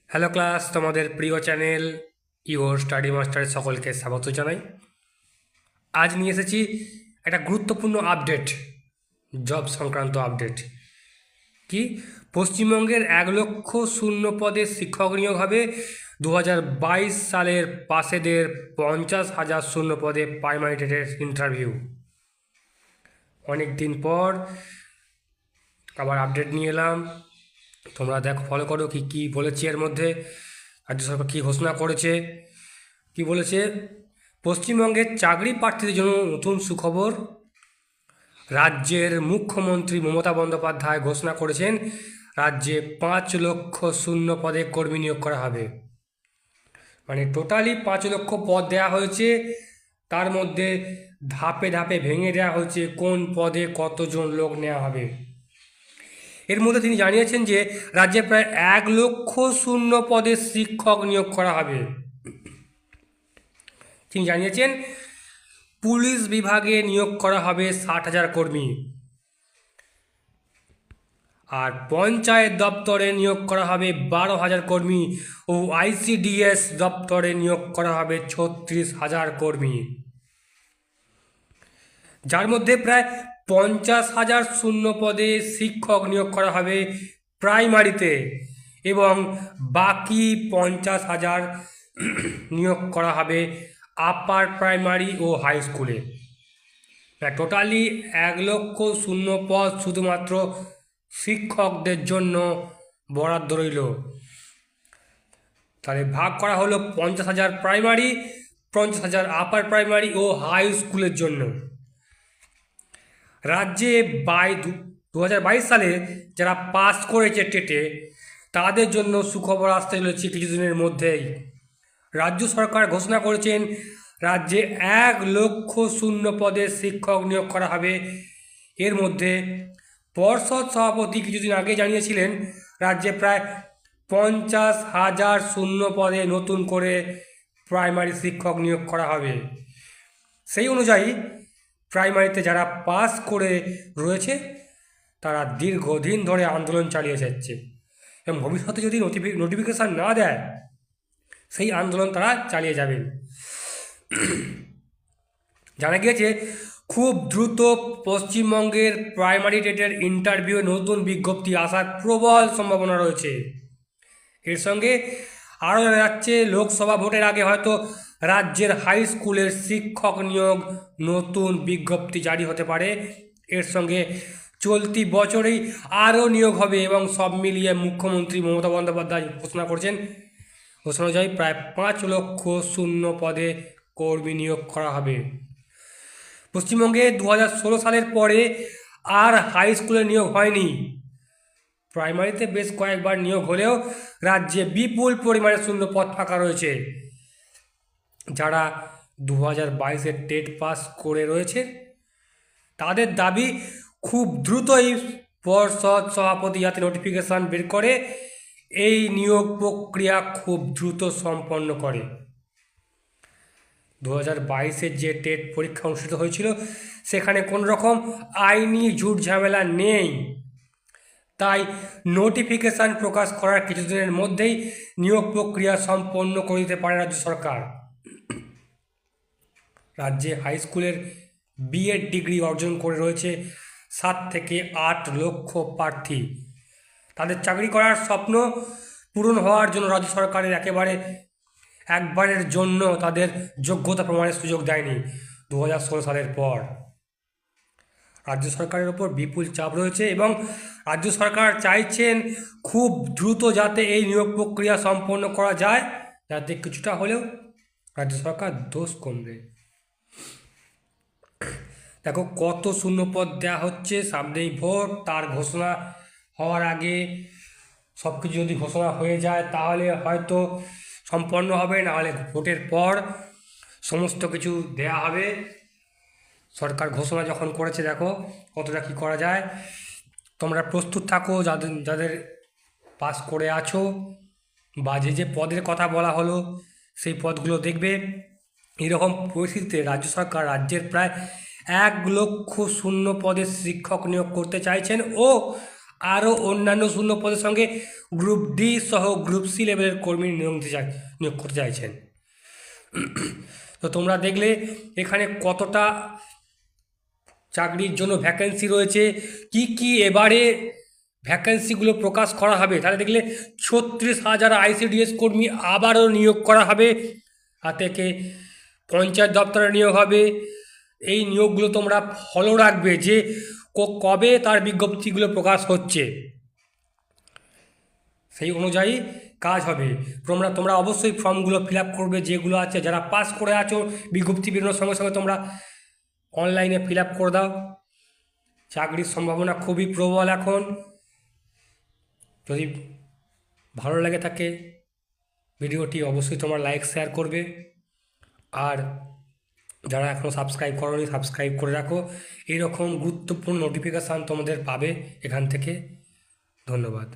Hello class, তোমাদের প্রিয় channel your study মাস্টারে সকলকে স্বাগত জানাই। আজ নিয়ে এসেছি একটা গুরুত্বপূর্ণ আপডেট, জব সংক্রান্ত আপডেট। কি পশ্চিমবঙ্গের 1,00,000 শূন্য পদে শিক্ষক নিয়োগ হবে। 2022 সালের পাশেদের 50,000 শূন্য পদে প্রাইমারি টেটের ইন্টারভিউ। অনেক দিন পর আবার আপডেট নিয়ে এলাম, তোমরা দেখো, ফলো করো কি কি বলেছি। এর মধ্যে রাজ্য সরকার কী ঘোষণা করেছে, কি বলেছে। পশ্চিমবঙ্গের চাকরি প্রার্থীদের জন্য নতুন সুখবর। রাজ্যের মুখ্যমন্ত্রী মমতা বন্দ্যোপাধ্যায় ঘোষণা করেছেন রাজ্যে 5,00,000 শূন্য পদে কর্মী নিয়োগ করা হবে। মানে টোটালি 5,00,000 পদ দেওয়া হয়েছে, তার মধ্যে ধাপে ধাপে ভেঙে দেওয়া হয়েছে কোন পদে কতজন লোক নেওয়া হবে। এর মধ্যে তিনি জানিয়েছেন যে রাজ্যে প্রায় 1,00,000 শূন্য পদে শিক্ষক নিয়োগ করা হবে। তিনি জানিয়েছেন পুলিশ বিভাগে নিয়োগ করা হবে 60,000 কর্মী, আর পঞ্চায়েত দপ্তরে নিয়োগ করা হবে 12,000 কর্মী ও আইসিডিএস দপ্তরে নিয়োগ করা হবে 36,000 কর্মী, যার মধ্যে প্রায় 50,000 শূন্য পদে শিক্ষক নিয়োগ করা হবে প্রাইমারিতে এবং বাকি 50,000 নিয়োগ করা হবে আপার প্রাইমারি ও হাই স্কুলে। টোটালি 1,00,000 শূন্য পদ শুধুমাত্র শিক্ষকদের জন্য বরাদ্দ রইল। তাহলে ভাগ করা হলো 50,000 প্রাইমারি, 50,000 আপার প্রাইমারি ও হাই স্কুলের জন্য। রাজ্যে 2022 সালে যারা পাস করেছে টেটে, তাদের জন্য সুখবর আসতে চলেছে কিছুদিনের মধ্যেই। রাজ্য সরকার ঘোষণা করেছেন রাজ্যে 1,00,000 শূন্য পদে শিক্ষক নিয়োগ করা হবে। এর মধ্যে পর্ষদ সভাপতি কিছুদিন আগে জানিয়েছিলেন রাজ্যে প্রায় 50,000 শূন্য পদে নতুন করে প্রাইমারি শিক্ষক নিয়োগ করা হবে। সেই অনুযায়ী প্রাইমারিতে যারা পাস করে রয়েছে তারা দীর্ঘদিন ধরে আন্দোলন চালিয়ে যাচ্ছে এবং ভবিষ্যতে যদি নোটিফিকেশান না দেয় সেই আন্দোলন তারা চালিয়ে যাবেন। জানা গিয়েছে খুব দ্রুত পশ্চিমবঙ্গের প্রাইমারি টেটের ইন্টারভিউ নতুন বিজ্ঞপ্তি আসার প্রবল সম্ভাবনা রয়েছে। এর সঙ্গে আরও জানা যাচ্ছে লোকসভা ভোটের আগে হয়তো রাজ্যের হাই স্কুলের শিক্ষক নিয়োগ নতুন বিজ্ঞপ্তি জারি হতে পারে। এর সঙ্গে চলতি বছরেই আরও নিয়োগ হবে এবং সব মিলিয়ে মুখ্যমন্ত্রী মমতা বন্দ্যোপাধ্যায় ঘোষণা করছেন, ঘোষণা অনুযায়ী প্রায় 5,00,000 শূন্য পদে কর্মী নিয়োগ করা হবে। পশ্চিমবঙ্গে 2016 সালের পরে আর হাই স্কুলে নিয়োগ হয়নি। প্রাইমারিতে বেশ কয়েকবার নিয়োগ হলেও রাজ্যে বিপুল পরিমাণে শূন্য পদ ফাঁকা রয়েছে। যারা 2022-এর টেট পাস করে রয়েছে তাদের দাবি খুব দ্রুতই পর্ষদ সভাপতি যাতে নোটিফিকেশান বের করে এই নিয়োগ প্রক্রিয়া খুব দ্রুত সম্পন্ন করে। 2022-এর যে টেট পরীক্ষা অনুষ্ঠিত হয়েছিল সেখানে কোনো রকম আইনি ঝুট ঝামেলা নেই, তাই নোটিফিকেশান প্রকাশ করার কিছুদিনের মধ্যেই নিয়োগ প্রক্রিয়া সম্পন্ন করে দিতে পারে রাজ্য সরকার। রাজ্যে হাই স্কুলের বিএড ডিগ্রি অর্জন করে রয়েছে 7 থেকে 8 লক্ষ প্রার্থী। তাদের চাকরি করার স্বপ্ন পূরণ হওয়ার জন্য রাজ্য সরকারের একবারের জন্য তাদের যোগ্যতা প্রমাণের সুযোগ দেয়নি 2016 সালের পর। রাজ্য সরকারের ওপর বিপুল চাপ রয়েছে এবং রাজ্য সরকার চাইছেন খুব দ্রুত যাতে এই নিয়োগ প্রক্রিয়া সম্পন্ন করা যায়, যাতে কিছুটা হলেও রাজ্য সরকার দোষ কমবে। দেখো কত শূন্যপদ দেওয়া হচ্ছে, সামনেই ভোট, তার ঘোষণা হওয়ার আগে সব কিছু যদি ঘোষণা হয়ে যায় তাহলে হয়তো সম্পন্ন হবে, নাহলে ভোটের পর সমস্ত কিছু দেয়া হবে। সরকার ঘোষণা যখন করেছে দেখো কতটা কী করা যায়। তোমরা প্রস্তুত থাকো, যাদের পাস করে আছো বা যে পদের কথা বলা হলো সেই পদগুলো দেখবে। এরকম পরিস্থিতিতে রাজ্য সরকার রাজ্যের প্রায় 1,00,000 শূন্য পদে শিক্ষক নিয়োগ করতে চাইছেন ও আরও অন্যান্য শূন্য পদের সঙ্গে গ্রুপ ডি সহ গ্রুপ সি লেভেলের কর্মী নিয়োগ করতে চাইছেন। তো তোমরা দেখলে এখানে কতটা চাকরির জন্য ভ্যাকেন্সি রয়েছে, কি কি এবারে ভ্যাকেন্সিগুলো প্রকাশ করা হবে। তাহলে দেখলে 36,000 আইসিডিএস কর্মী আবারও নিয়োগ করা হবে, আর থেকে পঞ্চায়েত দপ্তরে নিয়োগ হবে। এই নিয়োগগুলো তোমরা ফলো রাখবে যে কবে তার বিজ্ঞপ্তিগুলো প্রকাশ হচ্ছে, সেই অনুযায়ী কাজ হবে। তোমরা অবশ্যই ফর্মগুলো ফিল আপ করবে, যেগুলো আছে যারা পাস করে আছো বিজ্ঞপ্তি বেরোনোর সঙ্গে সঙ্গে তোমরা অনলাইনে ফিল আপ করে দাও। চাকরির সম্ভাবনা খুবই প্রবল এখন। যদি ভালো লাগে থাকে ভিডিওটি অবশ্যই তোমরা লাইক শেয়ার করবে, আর যারা এখনও সাবস্ক্রাইব করোনি সাবস্ক্রাইব করে রাখো। এরকম গুরুত্বপূর্ণ নোটিফিকেশান তোমাদের পাবে এখান থেকে। ধন্যবাদ।